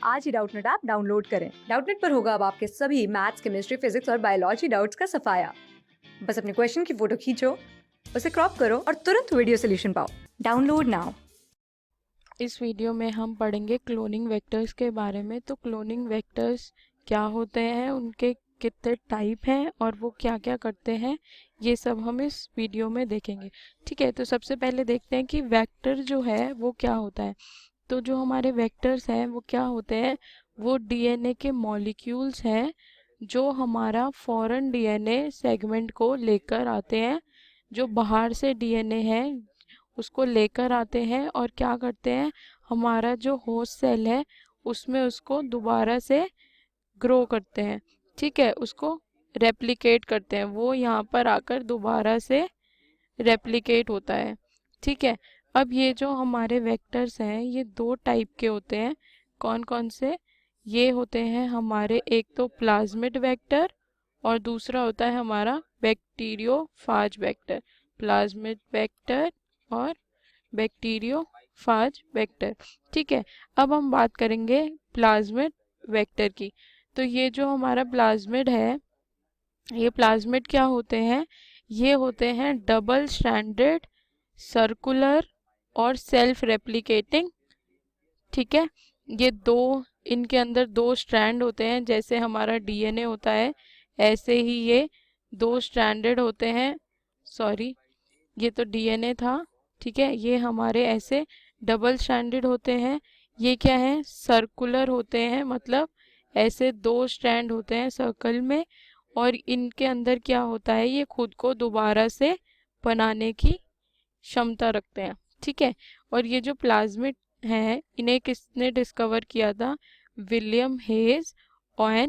आज ही Doubtnut app download करें। Doubtnut पर होगा अब आपके सभी मैथ्स, केमिस्ट्री, फिजिक्स और बायोलॉजी डाउट्स का सफाया। बस अपने क्वेश्चन की फोटो खींचो, उसे क्रॉप करो और तुरंत वीडियो सोल्यूशन पाओ। Download now. इस वीडियो में हम पढ़ेंगे क्लोनिंग वेक्टर्स के बारे में। तो क्लोनिंग वेक्टर्स क्या होते हैं, उनके कितने टाइप हैं और वो क्या क्या करते हैं, ये सब हम इस वीडियो में देखेंगे। ठीक है, तो सबसे पहले देखते हैं कि वेक्टर जो है वो क्या होता है। तो जो हमारे वेक्टर्स हैं वो क्या होते हैं, वो डीएनए के मॉलिक्यूल्स हैं जो हमारा फॉरेन डीएनए सेगमेंट को लेकर आते हैं। जो बाहर से डीएनए है उसको लेकर आते हैं और क्या करते हैं, हमारा जो होस्ट सेल है उसमें उसको दोबारा से ग्रो करते हैं। ठीक है, उसको रेप्लिकेट करते हैं, वो यहाँ पर आकर दोबारा से रेप्लिकेट होता है। ठीक है, अब ये जो हमारे वेक्टर्स हैं ये दो टाइप के होते हैं। कौन कौन से, ये होते हैं हमारे, एक तो प्लाज्मिड वेक्टर और दूसरा होता है हमारा बैक्टीरियोफाज वेक्टर। प्लाज्मिड वेक्टर और बैक्टीरियोफाज वेक्टर। ठीक है, अब हम बात करेंगे प्लाज्मिड वेक्टर की। तो ये जो हमारा प्लाज्मिड है, ये प्लाज्मिड क्या होते हैं, ये होते हैं डबल स्ट्रैंडेड, सर्कुलर और सेल्फ रेप्लिकेटिंग। ठीक है, ये दो, इनके अंदर दो स्ट्रैंड होते हैं, जैसे हमारा डीएनए होता है ऐसे ही ये दो स्ट्रैंडेड होते हैं। सॉरी, ये तो डीएनए था। ठीक है, ये हमारे ऐसे डबल स्ट्रैंडेड होते हैं। ये क्या है, सर्कुलर होते हैं, मतलब ऐसे दो स्ट्रैंड होते हैं सर्कल में, और इनके अंदर क्या होता है, ये खुद को दोबारा से बनाने की क्षमता रखते हैं। ठीक है, और ये जो प्लाज्मिड हैं इन्हें किसने डिस्कवर किया था, विलियम हेज और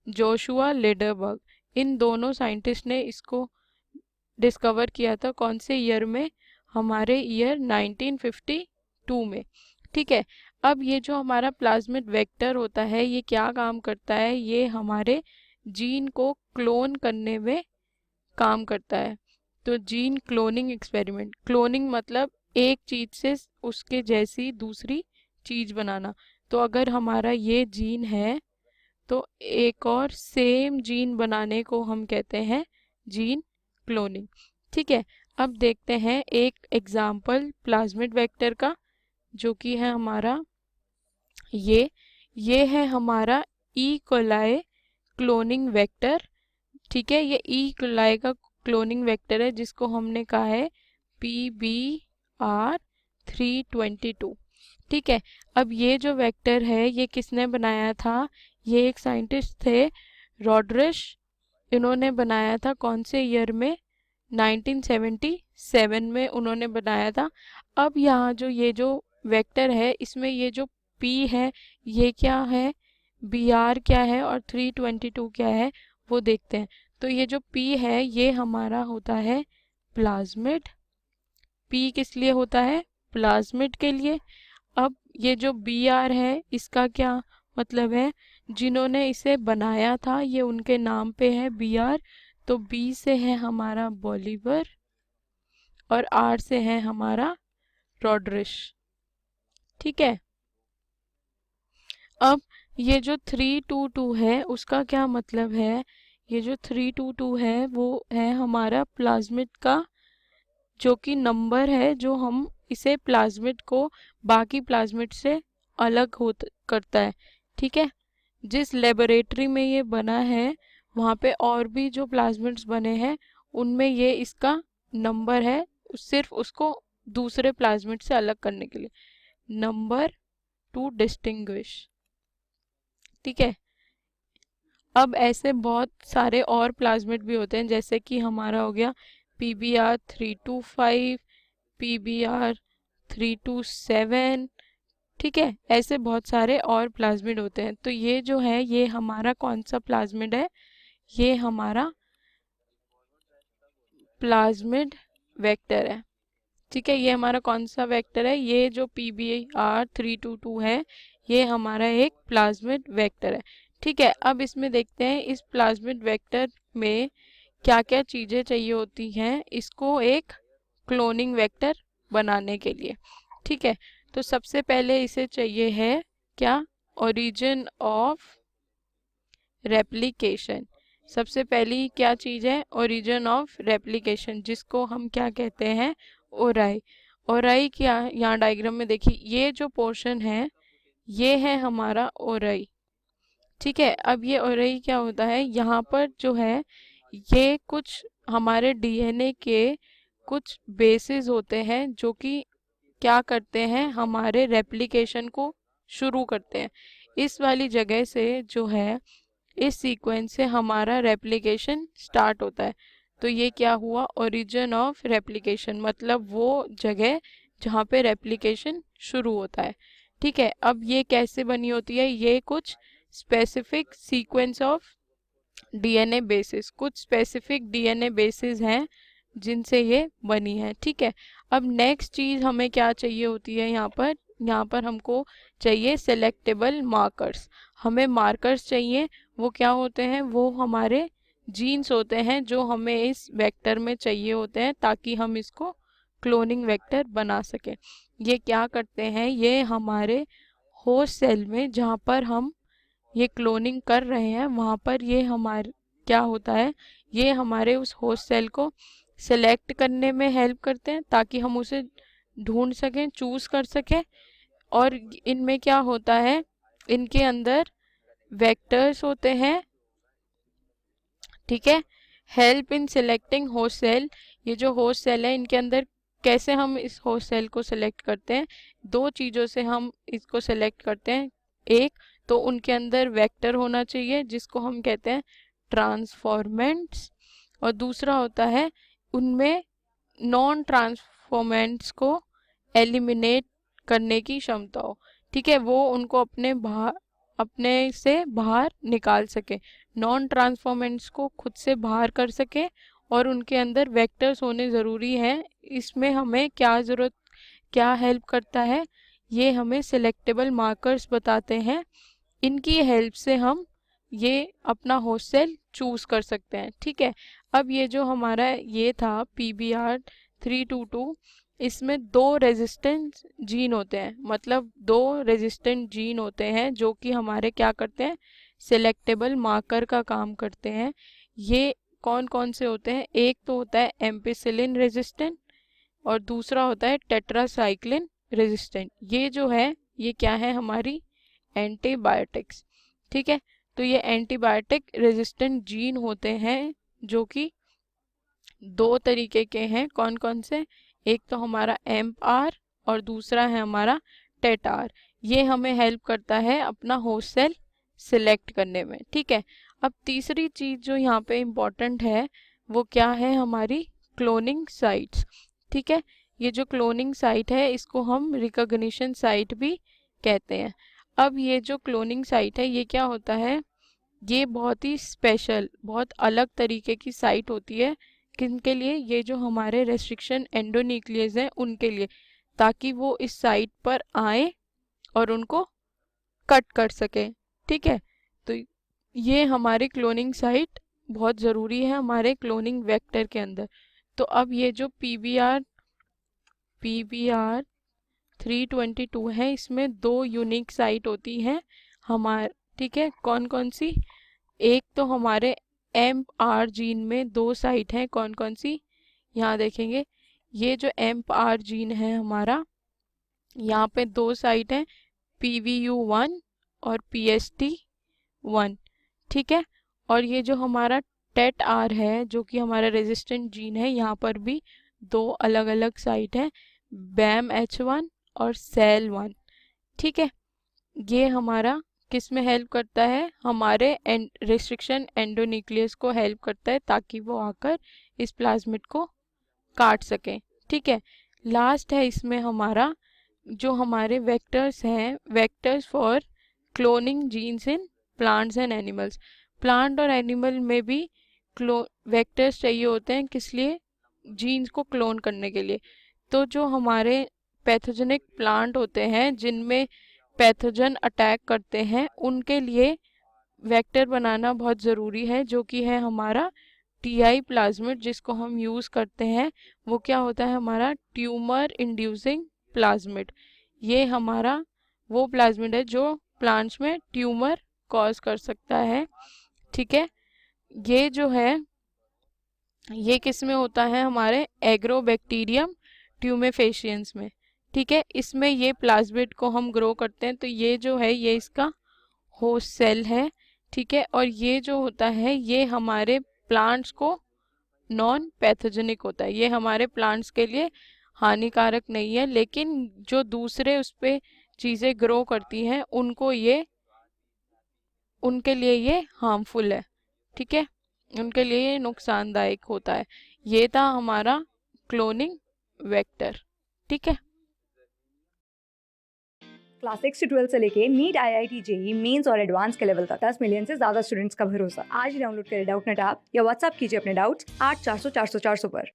जोशुआ लेडरबर्ग। इन दोनों साइंटिस्ट ने इसको डिस्कवर किया था, कौन से ईयर में, हमारे ईयर 1952 में। ठीक है, अब ये जो हमारा प्लाज्मिड वेक्टर होता है ये क्या काम करता है, ये हमारे जीन को क्लोन करने में काम करता है। तो जीन क्लोनिंग एक्सपेरिमेंट, क्लोनिंग मतलब एक चीज से उसके जैसी दूसरी चीज बनाना। तो अगर हमारा ये जीन है तो एक और सेम जीन बनाने को हम कहते हैं जीन क्लोनिंग। ठीक है, अब देखते हैं एक एग्जाम्पल प्लाज्मिड वेक्टर का, जो कि है हमारा ये है हमारा ई कोलाई क्लोनिंग वेक्टर। ठीक है, ये ई कोलाई का क्लोनिंग वेक्टर है जिसको हमने कहा है PBR322। ठीक है, अब ये जो वेक्टर है ये किसने बनाया था, ये एक साइंटिस्ट थे, रॉडरिश। इन्होंने बनाया था कौन से ईयर में, 1977 में उन्होंने बनाया था। अब यहाँ जो ये जो वेक्टर है इसमें ये जो P है ये क्या है, BR क्या है और 322 क्या है, वो देखते हैं। तो ये जो P है ये हमारा होता है प्लाज्मिड। P किस लिए होता है, प्लाज्मिड के लिए। अब ये जो BR है इसका क्या मतलब है, जिन्होंने इसे बनाया था ये उनके नाम पे है BR। तो B से है हमारा बॉलीवर और R से है हमारा रॉडरिश। ठीक है, अब ये जो 322 है उसका क्या मतलब है, ये जो 322 है वो है हमारा प्लाज्मिड का जो कि नंबर है, जो हम इसे प्लाज्मिड को बाकी प्लाज्मिड से अलग हो करता है। ठीक है, जिस लेबोरेटरी में ये बना है वहाँ पे और भी जो प्लाज्मिड्स बने हैं उनमें ये इसका नंबर है, सिर्फ उसको दूसरे प्लाज्मिड से अलग करने के लिए, नंबर टू डिस्टिंग्विश। ठीक है, अब ऐसे बहुत सारे और प्लाज्मिड भी होते हैं, जैसे कि हमारा हो गया PBR325, PBR327। ठीक है, ऐसे बहुत सारे और प्लाज्मिड होते हैं। तो ये जो है ये हमारा कौन सा प्लाज्मिड है, ये हमारा प्लाज्मिड वेक्टर है। ठीक है, ये हमारा कौन सा वेक्टर है, ये जो PBR322 है ये हमारा एक प्लाज्मिड वेक्टर है। ठीक है, अब इसमें देखते हैं इस प्लाज्मिड वेक्टर में क्या क्या चीजें चाहिए होती हैं इसको एक क्लोनिंग वेक्टर बनाने के लिए। ठीक है, तो सबसे पहले इसे चाहिए है क्या, ओरिजिन ऑफ रेप्लिकेशन। सबसे पहली क्या चीज़ है? ओरिजिन ऑफ रेप्लिकेशन, जिसको हम क्या कहते हैं? ओराई। ओराई क्या, यहाँ डायग्राम में देखिए, ये जो पोर्शन है ये है हमारा ओराई। ठीक है, अब ये ओराई क्या होता है? यहाँ पर जो है ये कुछ हमारे डीएनए के कुछ बेसिस होते हैं जो कि क्या करते हैं? हमारे रेप्लिकेशन को शुरू करते हैं। इस वाली जगह से जो है, इस सीक्वेंस से हमारा रेप्लिकेशन स्टार्ट होता है। तो ये क्या हुआ? ओरिजिन ऑफ रेप्लिकेशन, मतलब वो जगह जहाँ पे रेप्लिकेशन शुरू होता है। ठीक है, अब ये कैसे बनी होती है? ये कुछ specific sequence of DNA basis, कुछ स्पेसिफिक डीएनए बेसिस हैं जिनसे ये बनी है। ठीक है, अब नेक्स्ट चीज हमें क्या चाहिए होती है? यहाँ पर हमको चाहिए सेलेक्टेबल मार्कर्स। हमें मार्कर्स चाहिए, वो क्या होते हैं? वो हमारे जीन्स होते हैं जो हमें इस वेक्टर में चाहिए होते हैं ताकि हम इसको क्लोनिंग वेक्टर बना सकें। ये क्या करते हैं? ये हमारे होस्ट सेल में जहाँ पर हम ये क्लोनिंग कर रहे हैं वहाँ पर ये हमारे क्या होता है? ये हमारे उस होस्ट सेल को सेलेक्ट करने में हेल्प करते हैं ताकि हम उसे ढूंढ सकें, चूज कर सकें। और इनमें क्या होता है? इनके अंदर वेक्टर्स होते हैं। ठीक है, help in selecting host cell. ये जो होस्ट सेल है इनके अंदर कैसे हम इस होस्ट सेल को सिलेक्ट करते हैं? दो चीज़ों से हम इसको सिलेक्ट करते हैं। एक तो उनके अंदर वेक्टर होना चाहिए जिसको हम कहते हैं ट्रांसफॉर्मेंट्स, और दूसरा होता है उनमें नॉन ट्रांसफॉर्मेंट्स को एलिमिनेट करने की क्षमता हो। ठीक है, वो उनको अपने से बाहर निकाल सके, नॉन ट्रांसफॉर्मेंट्स को खुद से बाहर कर सके, और उनके अंदर वेक्टर्स होने ज़रूरी हैं। इसमें हमें क्या हेल्प करता है? ये हमें सिलेक्टेबल मार्कर्स बताते हैं। इनकी हेल्प से हम ये अपना होस्ट सेल चूज कर सकते हैं। ठीक है, अब ये जो हमारा ये था PBR322, इसमें दो रेजिस्टेंट जीन होते हैं, मतलब दो रेजिस्टेंट जीन होते हैं जो कि हमारे क्या करते हैं? सिलेक्टेबल मार्कर का काम करते हैं। ये कौन कौन से होते हैं? एक तो होता है एम्पिसिलिन रेजिस्टेंट और दूसरा होता है टेट्रासाइक्लिन रेजिस्टेंट। ये जो है ये क्या है? हमारी एंटीबायोटिक्स। ठीक है, तो ये एंटीबायोटिक रेजिस्टेंट जीन होते हैं जो कि दो तरीके के हैं। कौन कौन से? एक तो हमारा एम्प-आर और दूसरा है हमारा टेट-आर। ये हमें हेल्प करता है अपना होस्ट सेल सिलेक्ट करने में। ठीक है, अब तीसरी चीज जो यहाँ पे इम्पोर्टेंट है वो क्या है? हमारी क्लोनिंग साइट्स। ठीक है, ये जो क्लोनिंग साइट है इसको हम रिकॉग्निशन साइट भी कहते हैं। अब ये जो क्लोनिंग साइट है ये क्या होता है? ये बहुत ही स्पेशल, बहुत अलग तरीके की साइट होती है। किनके लिए? ये जो हमारे रेस्ट्रिक्शन एंडोन्यूक्लियस हैं उनके लिए, ताकि वो इस साइट पर आए और उनको कट कर सके। ठीक है, तो ये हमारी क्लोनिंग साइट बहुत ज़रूरी है हमारे क्लोनिंग वेक्टर के अंदर। तो अब ये जो PBR 322 है, इसमें दो यूनिक साइट होती हैं हमारे। ठीक है, कौन कौन सी? एक तो हमारे एम्प-आर जीन में दो साइट हैं। कौन कौन सी? यहाँ देखेंगे, ये जो एम्प-आर जीन है हमारा, यहाँ पे दो साइट हैं, PVU1 और PST1। ठीक है, और ये जो हमारा टेट-आर है जो कि हमारा रेजिस्टेंट जीन है, यहाँ पर भी दो अलग अलग साइट हैं, BAM-H1 और SEL1। ठीक है, ये हमारा किस में हेल्प करता है? हमारे रेस्ट्रिक्शन एंडोन्यूक्लियस को हेल्प करता है ताकि वो आकर इस प्लाज्मिड को काट सकें। ठीक है, लास्ट है इसमें हमारा जो हमारे वेक्टर्स हैं, vectors for cloning genes in plants and animals. Plant और एनिमल में भी वेक्टर्स चाहिए होते हैं, किस लिए? जीन्स को क्लोन करने के लिए। तो जो हमारे पैथोजेनिक प्लांट होते हैं जिनमें पैथोजन अटैक करते हैं, उनके लिए वेक्टर बनाना बहुत ज़रूरी है जो कि है हमारा TI प्लाज्मिड, जिसको हम यूज़ करते हैं। वो क्या होता है? हमारा ट्यूमर इंड्यूसिंग प्लाज्मिड। ये हमारा वो प्लाज्मिड है जो प्लांट्स में ट्यूमर कॉज कर सकता है। ठीक है, ये जो है ये किस में होता है, हमारे एग्रोबैक्टीरियम ट्यूमेफेशियंस में। ठीक है, इसमें ये प्लाज्मिड को हम ग्रो करते हैं, तो ये जो है ये इसका होस्ट सेल है। ठीक है, और ये जो होता है ये हमारे प्लांट्स को नॉन पैथोजेनिक होता है, ये हमारे प्लांट्स के लिए हानिकारक नहीं है, लेकिन जो दूसरे उस पे चीज़ें ग्रो करती हैं उनके लिए ये हार्मफुल है। ठीक है, उनके लिए ये नुकसानदायक होता है। ये था हमारा क्लोनिंग वेक्टर। ठीक है, क्लास 6 से 12 से लेके नीट, IIT, जेई मेंस और एडवांस के लेवल तक 10 मिलियन से ज्यादा स्टूडेंट्स का भरोसा। आज ही डाउनलोड करें डाउटनेट ऐप या व्हाट्सएप कीजिए अपने डाउट्स 8400 400 400 पर।